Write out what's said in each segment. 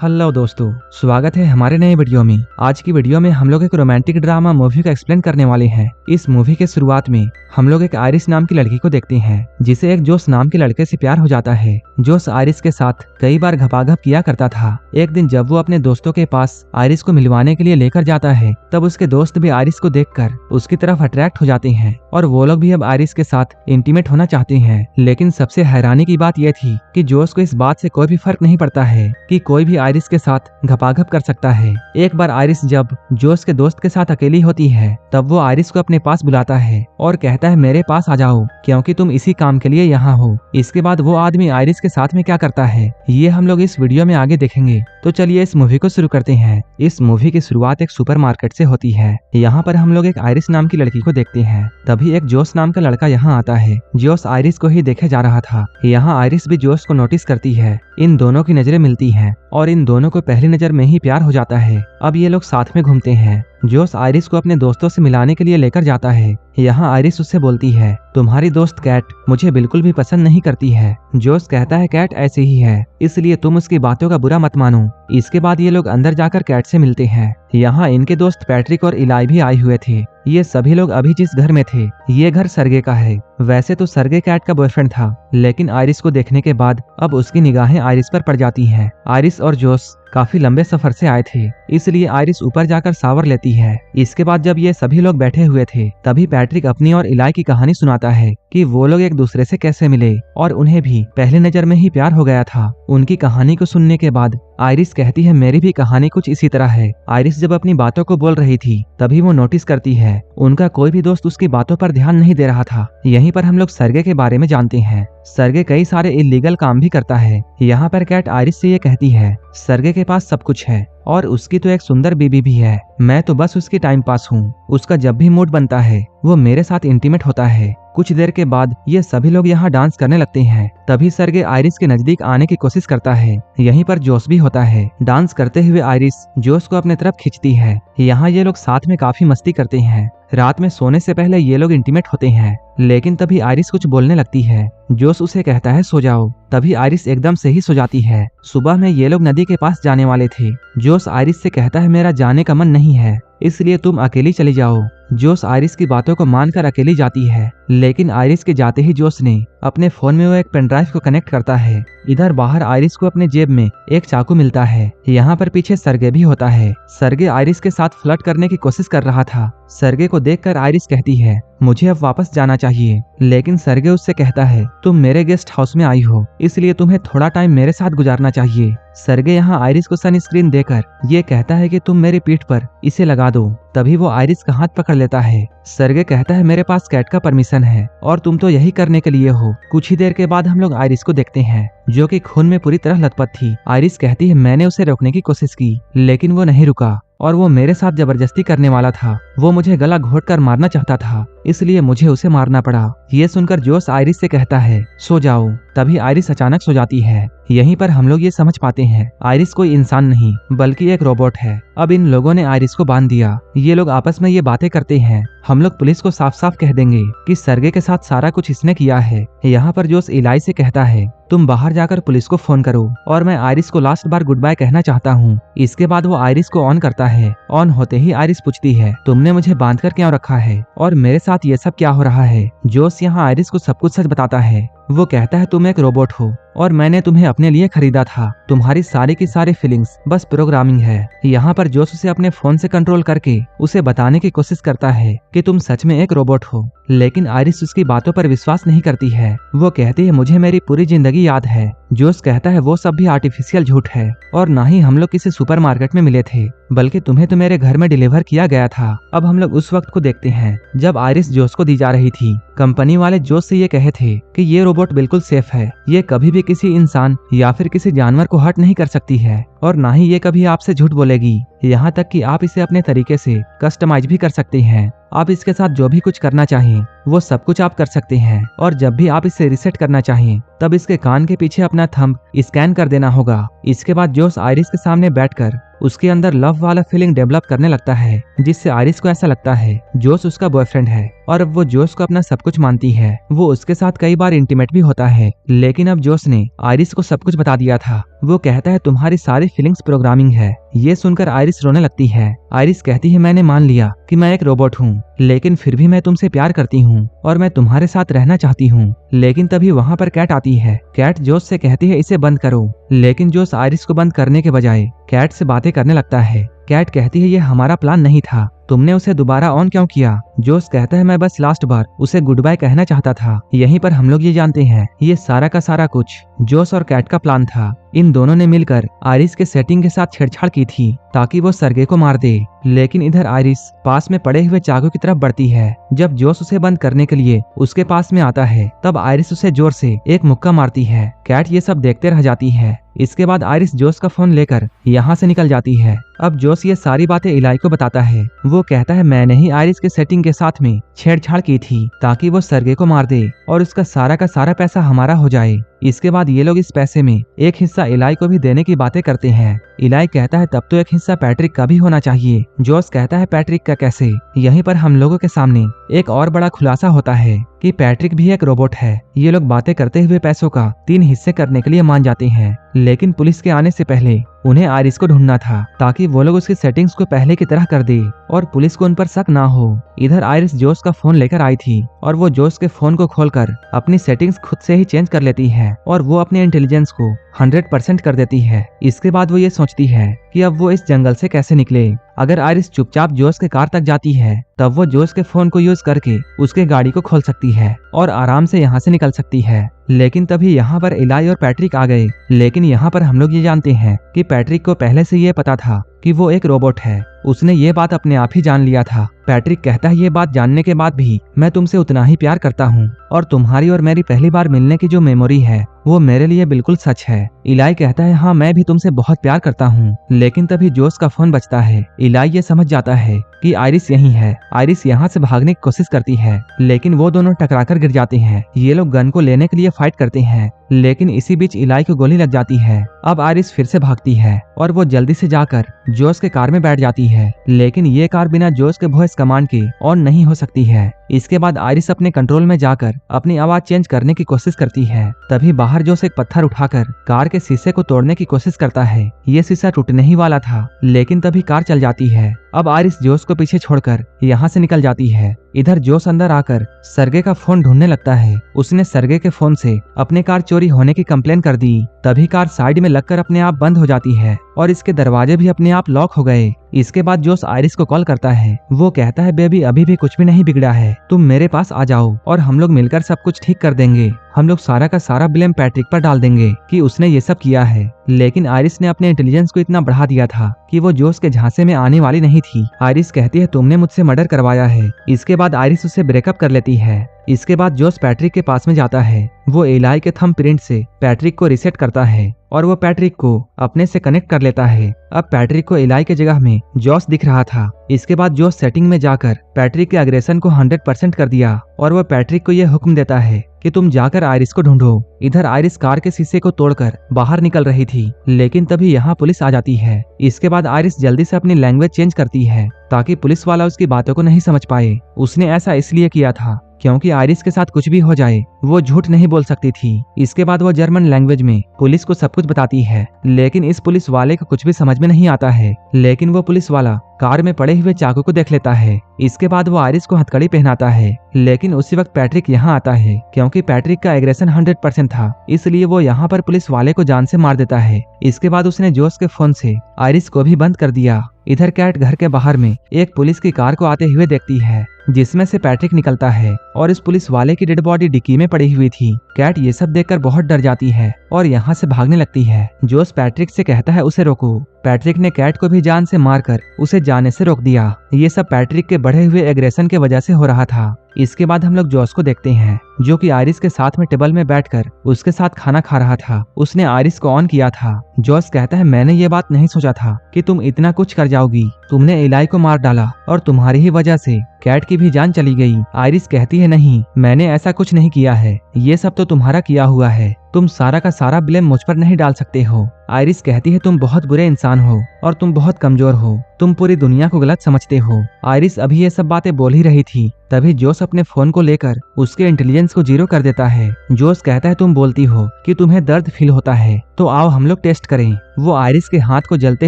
Hello दोस्तों, स्वागत है हमारे नए वीडियो में। आज की वीडियो में हम लोग एक रोमांटिक ड्रामा मूवी का एक्सप्लेन करने वाले हैं। इस मूवी के शुरुआत में हम लोग एक आयरिस नाम की लड़की को देखते हैं, जिसे एक जोश नाम के लड़के से प्यार हो जाता है। जोश आयरिस के साथ कई बार घपाघप किया करता था। एक दिन जब वो अपने दोस्तों के पास आयरिस को मिलवाने के लिए लेकर जाता है, तब उसके दोस्त भी आयरिस को देखकर उसकी तरफ अट्रैक्ट हो जाते हैं और वो लोग भी अब आयरिस के साथ इंटीमेट होना चाहते हैं। लेकिन सबसे हैरानी की बात यह थी कि जोश को इस बात से कोई भी फर्क नहीं पड़ता है कि कोई भी आयरिस के साथ घपाघप कर सकता है। एक बार आयरिस जब जोश के दोस्त के साथ अकेली होती है, तब वो आयरिस को अपने पास बुलाता है और कहता है मेरे पास आ जाओ, क्योंकि तुम इसी काम के लिए यहाँ हो। इसके बाद वो आदमी आयरिस के साथ में क्या करता है, ये हम लोग इस वीडियो में आगे देखेंगे। तो चलिए इस मूवी को शुरू करते हैं। इस मूवी की शुरुआत एक सुपरमार्केट से होती है। यहाँ पर हम लोग एक आयरिस नाम की लड़की को देखते हैं। तभी एक जोश नाम का लड़का यहाँ आता है। जोश आयरिस को ही देखे जा रहा था। यहाँ आयरिस भी जोश को नोटिस करती है। इन दोनों की नजरें मिलती हैं और इन दोनों को पहली नजर में ही प्यार हो जाता है। अब ये लोग साथ में घूमते हैं। जोश आयरिस को अपने दोस्तों से मिलाने के लिए लेकर जाता है। यहाँ आयरिस उससे बोलती है तुम्हारी दोस्त कैट मुझे बिल्कुल भी पसंद नहीं करती है। जोश कहता है कैट ऐसी ही है, इसलिए तुम उसकी बातों का बुरा मत मानो। इसके बाद ये लोग अंदर जाकर कैट से मिलते हैं। यहाँ इनके दोस्त पैट्रिक और इलाई भी आए हुए थे। ये सभी लोग अभी जिस घर में थे, ये घर सरगे का है। वैसे तो सरगे कैट का बॉयफ्रेंड था, लेकिन आयरिस को देखने के बाद अब उसकी निगाहें आयरिस पर पड़ जाती हैं। आयरिस और जोश काफी लंबे सफर से आए थे, इसलिए आयरिस ऊपर जाकर शावर लेती है। इसके बाद जब ये सभी लोग बैठे हुए थे, तभी पैट्रिक अपनी और इलाई की कहानी सुनाता है कि वो लोग एक दूसरे से कैसे मिले और उन्हें भी पहली नजर में ही प्यार हो गया था। उनकी कहानी को सुनने के बाद आयरिस कहती है मेरी भी कहानी कुछ इसी तरह है। आयरिस जब अपनी बातों को बोल रही थी, तभी वो नोटिस करती है उनका कोई भी दोस्त उसकी बातों पर ध्यान नहीं दे रहा था। यहीं पर हम लोग सरगे के बारे में जानते हैं। सरगे कई सारे इलीगल काम भी करता है। यहाँ पर कैट आयरिस से ये कहती है सरगे के पास सब कुछ है और उसकी तो एक सुंदर बीबी भी है, मैं तो बस उसकी टाइम पास हूँ। उसका जब भी मूड बनता है वो मेरे साथ इंटीमेट होता है। कुछ देर के बाद ये सभी लोग यहाँ डांस करने लगते हैं। तभी सरगे आयरिस के नजदीक आने की कोशिश करता है। यहीं पर जोश भी होता है। डांस करते हुए आयरिस जोश को अपने तरफ खींचती है। यहाँ ये लोग साथ में काफी मस्ती करते हैं। रात में सोने से पहले ये लोग इंटीमेट होते हैं, लेकिन तभी आयरिस कुछ बोलने लगती है। जोश उसे कहता है सो जाओ। तभी आयरिस एकदम से ही सो जाती है। सुबह में ये लोग नदी के पास जाने वाले थे। जोश आयरिस से कहता है मेरा जाने का मन नहीं है, इसलिए तुम अकेली चली जाओ। जोश आयरिस की बातों को मानकर अकेली जाती है, लेकिन आयरिस के जाते ही जोश ने अपने फोन में वो एक पेन ड्राइव को कनेक्ट करता है। इधर बाहर आयरिस को अपने जेब में एक चाकू मिलता है। यहाँ पर पीछे सरगे भी होता है। सरगे आयरिस के साथ फ्लर्ट करने की कोशिश कर रहा था। सरगे को देखकर आयरिस कहती है मुझे अब वापस जाना चाहिए, लेकिन सरगे उससे कहता है तुम मेरे गेस्ट हाउस में आई हो, इसलिए तुम्हें थोड़ा टाइम मेरे साथ गुजारना चाहिए। सरगे यहाँ आयरिस को सनस्क्रीन देकर ये कहता है कि तुम मेरी पीठ पर इसे लगा दो। तभी वो आयरिस का हाथ पकड़ लेता है। सरगे कहता है मेरे पास कैट का परमिशन है और तुम तो यही करने के लिए हो। कुछ ही देर के बाद हम लोग आयरिस को देखते हैं, जो कि खून में पूरी तरह लथपथ थी। आयरिस कहती है मैंने उसे रोकने की कोशिश की, लेकिन वो नहीं रुका और वो मेरे साथ जबरदस्ती करने वाला था। वो मुझे गला घोंटकर मारना चाहता था, इसलिए मुझे उसे मारना पड़ा। ये सुनकर जोश आयरिस से कहता है सो जाओ। तभी आयरिस अचानक सो जाती है। यहीं पर हम लोग ये समझ पाते हैं आयरिस कोई इंसान नहीं बल्कि एक रोबोट है। अब इन लोगों ने आयरिस को बांध दिया। ये लोग आपस में ये बातें करते हैं हम लोग पुलिस को साफ साफ कह देंगे कि सरगे के साथ सारा कुछ इसने किया है। यहाँ पर जोश इलाई से कहता है तुम बाहर जाकर पुलिस को फोन करो और मैं आयरिस को लास्ट बार गुड बाय कहना चाहता हूँ। इसके बाद वो आयरिस को ऑन करता है। ऑन होते ही आयरिस पूछती है तुमने मुझे बांध कर क्यों रखा है और मेरे साथ ये सब क्या हो रहा है। जोश यहाँ आयरिस को सब कुछ सच बताता है। वो कहता है तुम एक रोबोट हो और मैंने तुम्हें अपने लिए खरीदा था। तुम्हारी सारी की सारी फीलिंग्स बस प्रोग्रामिंग है। यहाँ पर जोश उसे अपने फोन से कंट्रोल करके उसे बताने की कोशिश करता है कि तुम सच में एक रोबोट हो, लेकिन आयरिस उसकी बातों पर विश्वास नहीं करती है। वो कहती है मुझे मेरी पूरी जिंदगी याद है। जोश कहता है वो सब भी आर्टिफिशियल झूठ है और ना ही हम लोग किसी सुपरमार्केट में मिले थे, बल्कि तुम्हें तो मेरे घर में डिलीवर किया गया था। अब हम लोग उस वक्त को देखते हैं जब आयरिस जोश को दी जा रही थी। कंपनी वाले जोश से ये कहे थे कि ये रोबोट बिल्कुल सेफ है, ये कभी भी किसी इंसान या फिर किसी जानवर को हर्ट नहीं कर सकती है और ना ही ये कभी आपसे झूठ बोलेगी। यहाँ तक कि आप इसे अपने तरीके से कस्टमाइज भी कर सकते हैं। आप इसके साथ जो भी कुछ करना चाहें वो सब कुछ आप कर सकते हैं और जब भी आप इसे रिसेट करना चाहें तब इसके कान के पीछे अपना थंब स्कैन कर देना होगा। इसके बाद जोश आयरिस के सामने बैठकर उसके अंदर लव वाला फीलिंग डेवलप करने लगता है, जिससे आयरिस को ऐसा लगता है जोश उसका बॉयफ्रेंड है और अब वो जोश को अपना सब कुछ मानती है। वो उसके साथ कई बार इंटीमेट भी होता है, लेकिन अब जोश ने आयरिस को सब कुछ बता दिया था। वो कहता है तुम्हारी सारी फीलिंग्स प्रोग्रामिंग है। ये सुनकर आयरिस रोने लगती है। आयरिस कहती है मैंने मान लिया कि मैं एक रोबोट हूँ, लेकिन फिर भी मैं तुमसे प्यार करती हूँ और मैं तुम्हारे साथ रहना चाहती हूँ। लेकिन तभी वहाँ पर कैट आती है। कैट जोश से कहती है इसे बंद करो, लेकिन जोश आयरिस को बंद करने के बजाय कैट से बातें करने लगता है। कैट कहती है ये हमारा प्लान नहीं था, तुमने उसे दोबारा ऑन क्यों किया? जोश कहता है मैं बस लास्ट बार उसे गुड बाय कहना चाहता था। यहीं पर हम लोग ये जानते हैं ये सारा का सारा कुछ जोश और कैट का प्लान था। इन दोनों ने मिलकर आयरिस के सेटिंग के साथ छेड़छाड़ की थी ताकि वो सरगे को मार दे। लेकिन इधर आयरिस पास में पड़े हुए चाकू की तरफ बढ़ती है। जब जोश उसे बंद करने के लिए उसके पास में आता है, तब आयरिस उसे जोर से एक मुक्का मारती है। कैट ये सब देखते रह जाती है। इसके बाद आयरिस जोश का फोन लेकर यहाँ से निकल जाती है। अब जोश ये सारी बातें इलाई को बताता है। वो कहता है मैंने ही आयरिस के सेटिंग के साथ में छेड़छाड़ की थी ताकि वो सरगे को मार दे और उसका सारा का सारा पैसा हमारा हो जाए। इसके बाद ये लोग इस पैसे में एक हिस्सा इलाई को भी देने की बातें करते हैं। इलाई कहता है तब तो एक हिस्सा पैट्रिक का भी होना चाहिए। जोश कहता है पैट्रिक का कैसे? यहीं पर हम लोगों के सामने एक और बड़ा खुलासा होता है कि पैट्रिक भी एक रोबोट है। ये लोग बातें करते हुए पैसों का 3 हिस्से करने के लिए मान जाते हैं, लेकिन पुलिस के आने से पहले उन्हें आयरिस को ढूंढना था ताकि वो लोग उसकी सेटिंग्स को पहले की तरह कर दे और पुलिस को उन पर शक ना हो। इधर आयरिस जोश का फोन लेकर आई थी और वो जोश के फोन को खोलकर अपनी सेटिंग्स खुद से ही चेंज कर लेती है और वो अपने इंटेलिजेंस को 100% कर देती है। इसके बाद वो ये सोचती है कि अब वो इस जंगल से कैसे निकले। अगर आयरिस चुपचाप जोश के कार तक जाती है, तब वो जोश के फोन को यूज करके उसके गाड़ी को खोल सकती है और आराम से यहाँ से निकल सकती है। लेकिन तभी यहाँ पर इलाई और पैट्रिक आ गए। लेकिन यहाँ पर हम लोग ये जानते हैं कि पैट्रिक को पहले से ये पता था कि वो एक रोबोट है। उसने ये बात अपने आप ही जान लिया था। पैट्रिक कहता है ये बात जानने के बाद भी मैं तुमसे उतना ही प्यार करता हूँ और तुम्हारी और मेरी पहली बार मिलने की जो मेमोरी है वो मेरे लिए बिल्कुल सच है। इलाई कहता है हाँ मैं भी तुमसे बहुत प्यार करता हूँ। लेकिन तभी जोश का फोन बजता है। इलाई ये समझ जाता है कि आयरिस यहीं है। आयरिस यहाँ से भागने की कोशिश करती है, लेकिन वो दोनों टकराकर गिर जाते हैं। ये लोग गन को लेने के लिए फाइट करते हैं, लेकिन इसी बीच इलाई को गोली लग जाती है। अब आयरिस फिर से भागती है और वो जल्दी से जाकर जोश के कार में बैठ जाती है, लेकिन ये कार बिना जोश के वॉइस कमांड के ऑन नहीं हो सकती है। इसके बाद आयरिस अपने कंट्रोल में जाकर अपनी आवाज चेंज करने की कोशिश करती है। तभी बाहर जोश एक पत्थर उठाकर कार के शीशे को तोड़ने की कोशिश करता है। ये शीशा टूटने ही वाला था, लेकिन तभी कार चल जाती है। अब आयरिस जोश को पीछे छोड़कर यहाँ से निकल जाती है। इधर जोश अंदर आकर सरगे का फोन ढूंढने लगता है। उसने सरगे के फोन से अपने कार चोरी होने की कंप्लेन कर दी। तभी कार साइड में लगकर अपने आप बंद हो जाती है और इसके दरवाजे भी अपने आप लॉक हो गए। इसके बाद जोश आयरिस को कॉल करता है। वो कहता है बेबी अभी भी कुछ भी नहीं बिगड़ा है, तुम मेरे पास आ जाओ और हम लोग मिलकर सब कुछ ठीक कर देंगे। हम लोग सारा का सारा ब्लेम पैट्रिक पर डाल देंगे कि उसने ये सब किया है। लेकिन आयरिस ने अपने इंटेलिजेंस को इतना बढ़ा दिया था कि वो जोश के झांसे में आने वाली नहीं थी। आयरिस कहती है तुमने मुझसे मर्डर करवाया है। इसके बाद आयरिस उससे ब्रेकअप कर लेती है। इसके बाद जोश पैट्रिक के पास में जाता है। वो इलाई के थंब प्रिंट से पैट्रिक को रीसेट करता है और वो पैट्रिक को अपने से कनेक्ट कर लेता है। अब पैट्रिक को इलाई के जगह में जोश दिख रहा था। इसके बाद जोश सेटिंग में जाकर पैट्रिक के अग्रेशन को 100% कर दिया और वो पैट्रिक को यह हुक्म देता है कि तुम जाकर आयरिस को ढूंढो। इधर आयरिस कार के शीशे को तोड़कर बाहर निकल रही थी, लेकिन तभी यहाँ पुलिस आ जाती है। इसके बाद आयरिस जल्दी से अपनी लैंग्वेज चेंज करती है ताकि पुलिस वाला उसकी बातों को नहीं समझ पाए। उसने ऐसा इसलिए किया था क्योंकि आयरिस के साथ कुछ भी हो जाए वो झूठ नहीं बोल सकती थी। इसके बाद वो जर्मन लैंग्वेज में पुलिस को सब कुछ बताती है, लेकिन इस पुलिस वाले को कुछ भी समझ में नहीं आता है। लेकिन वो पुलिस वाला कार में पड़े हुए चाकू को देख लेता है। इसके बाद वो आयरिस को हथकड़ी पहनाता है, लेकिन उसी वक्त पैट्रिक यहाँ आता है। क्योंकि पैट्रिक का एग्रेशन 100% था, इसलिए वो यहाँ पर पुलिस वाले को जान से मार देता है। इसके बाद उसने जोश के फोन से आयरिस को भी बंद कर दिया। इधर कैट घर के बाहर में एक पुलिस की कार को आते हुए देखती है, जिसमें से पैट्रिक निकलता है और इस पुलिस वाले की डेड बॉडी डिक्की में पड़ी हुई थी। कैट ये सब देखकर बहुत डर जाती है और यहाँ से भागने लगती है। जोश पैट्रिक से कहता है उसे रोको। पैट्रिक ने कैट को भी जान से मारकर उसे जाने से रोक दिया। ये सब पैट्रिक के बढ़े हुए एग्रेशन के वजह से हो रहा था। इसके बाद हम लोग जोश को देखते हैं, जो कि आयरिस के साथ में टेबल में बैठकर उसके साथ खाना खा रहा था। उसने आयरिस को ऑन किया था। जोश कहता है मैंने ये बात नहीं सोचा था कि तुम इतना कुछ कर जाओगी। तुमने इलाई को मार डाला और तुम्हारी ही वजह से कैट की भी जान चली गई। आयरिस कहती है नहीं, मैंने ऐसा कुछ नहीं किया है, ये सब तो तुम्हारा किया हुआ है। तुम सारा का सारा ब्लेम मुझ पर नहीं डाल सकते हो। आयरिस कहती है तुम बहुत बुरे इंसान हो और तुम बहुत कमजोर हो, तुम पूरी दुनिया को गलत समझते हो। आयरिस अभी ये सब बातें बोल ही रही थी, तभी जोस अपने फोन को लेकर उसके इंटेलिजेंस को 0 कर देता है। जोस कहता है तुम बोलती हो कि तुम्हें दर्द फील होता है, तो आओ हम लोग टेस्ट करें। वो आयरिस के हाथ को जलते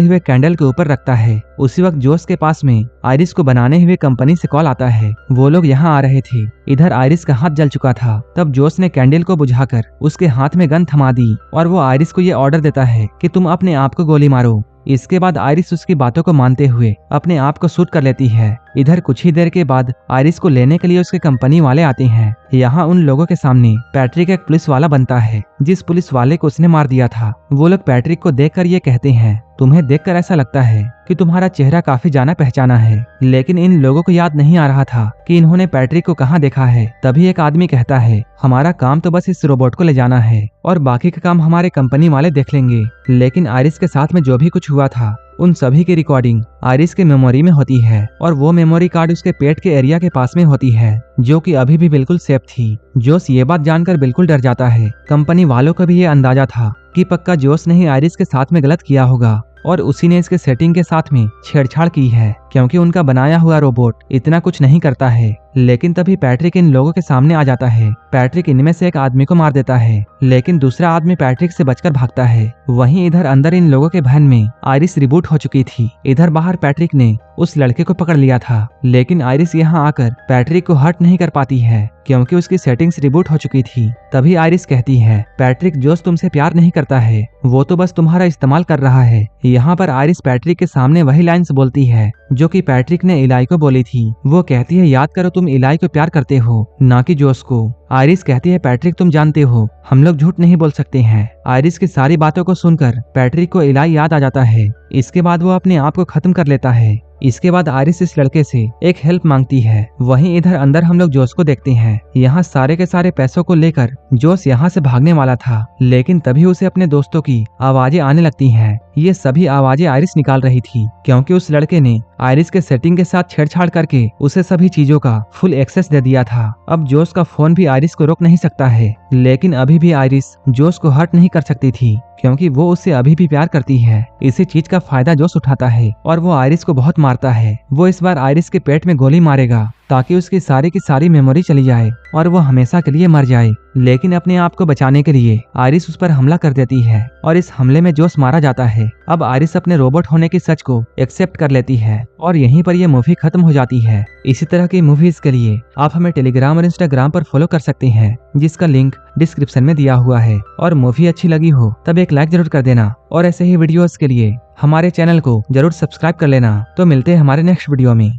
हुए कैंडल के ऊपर रखता है। उसी वक्त जोस के पास में आयरिस को बनाने हुए कंपनी से कॉल आता है। वो लोग यहाँ आ रहे थे। इधर आयरिस का हाथ जल चुका था। तब जोस ने कैंडल को बुझाकर उसके हाथ में गन थमा दी और वो आयरिस को ये ऑर्डर देता है कि तुम अपने आप को गोली मारो। इसके बाद आयरिस उसकी बातों को मानते हुए अपने आप को शूट कर लेती है। इधर कुछ ही देर के बाद आयरिस को लेने के लिए उसके कंपनी वाले आते हैं। यहाँ उन लोगों के सामने पैट्रिक एक पुलिस वाला बनता है, जिस पुलिस वाले को उसने मार दिया था। वो लोग पैट्रिक को देखकर ये कहते हैं तुम्हें देखकर ऐसा लगता है कि तुम्हारा चेहरा काफी जाना पहचाना है, लेकिन इन लोगों को याद नहीं आ रहा था कि इन्होंने पैट्रिक को कहाँ देखा है। तभी एक आदमी कहता है हमारा काम तो बस इस रोबोट को ले जाना है और बाकी का काम हमारे कंपनी वाले देख लेंगे। लेकिन आयरिस के साथ में जो भी कुछ हुआ था उन सभी की रिकॉर्डिंग आयरिस के मेमोरी में होती है और वो मेमोरी कार्ड उसके पेट के एरिया के पास में होती है, जो कि अभी भी बिल्कुल सेफ थी। जोस ये बात जानकर बिल्कुल डर जाता है। कंपनी वालों को भी ये अंदाजा था कि पक्का जोस ने ही आयरिस के साथ में गलत किया होगा और उसी ने इसके सेटिंग के साथ में छेड़छाड़ की है, क्योंकि उनका बनाया हुआ रोबोट इतना कुछ नहीं करता है। लेकिन तभी पैट्रिक इन लोगों के सामने आ जाता है। पैट्रिक इनमें से एक आदमी को मार देता है, लेकिन दूसरा आदमी पैट्रिक से बचकर भागता है। वहीं इधर अंदर इन लोगों के वैन में आयरिस रिबूट हो चुकी थी। इधर बाहर पैट्रिक ने उस लड़के को पकड़ लिया था, लेकिन आयरिस यहाँ आकर पैट्रिक को हर्ट नहीं कर पाती है, क्योंकि उसकी सेटिंग्स रिबूट हो चुकी थी। तभी आयरिस कहती है पैट्रिक जोस तुमसे प्यार नहीं करता है, वो तो बस तुम्हारा इस्तेमाल कर रहा है। यहाँ पर आयरिस पैट्रिक के सामने वही लाइन्स बोलती है जो कि पैट्रिक ने इलाई को बोली थी। वो कहती है याद करो तुम इलाई को प्यार करते हो, ना कि जोस को। आयरिस कहती है पैट्रिक तुम जानते हो हम लोग झूठ नहीं बोल सकते हैं। आयरिस की सारी बातों को सुनकर पैट्रिक को इलाई याद आ जाता है। इसके बाद वो अपने आप को खत्म कर लेता है। इसके बाद आयरिस इस लड़के से एक हेल्प मांगती है। वहीं इधर अंदर हम लोग जोस को देखते हैं। यहाँ सारे के सारे पैसों को लेकर जोस यहाँ से भागने वाला था, लेकिन तभी उसे अपने दोस्तों की आवाजें आने लगती हैं। ये सभी आवाजें आयरिस निकाल रही थी, क्योंकि उस लड़के ने आयरिस के सेटिंग के साथ छेड़छाड़ करके उसे सभी चीजों का फुल एक्सेस दे दिया था। अब जोस का फोन भी आयरिस को रोक नहीं सकता है, लेकिन अभी भी आयरिस जोस को हर्ट नहीं कर सकती थी, क्योंकि वो उससे अभी भी प्यार करती है। इसी चीज का फायदा जोस उठाता है और वो आयरिस को बहुत मारता है। वो इस बार आयरिस के पेट में गोली मारेगा ताकि उसकी सारी की सारी मेमोरी चली जाए और वो हमेशा के लिए मर जाए। लेकिन अपने आप को बचाने के लिए आयरिस उस पर हमला कर देती है और इस हमले में जोस मारा जाता है। अब आयरिस अपने रोबोट होने की सच को एक्सेप्ट कर लेती है और यहीं पर यह मूवी खत्म हो जाती है। इसी तरह की मूवीज के लिए आप हमें टेलीग्राम और इंस्टाग्राम पर फॉलो कर सकते हैं, जिसका लिंक डिस्क्रिप्शन में दिया हुआ है। और मूवी अच्छी लगी हो तब एक लाइक जरूर कर देना और ऐसे ही वीडियोस के लिए हमारे चैनल को जरूर सब्सक्राइब कर लेना। तो मिलते हैं हमारे नेक्स्ट वीडियो में।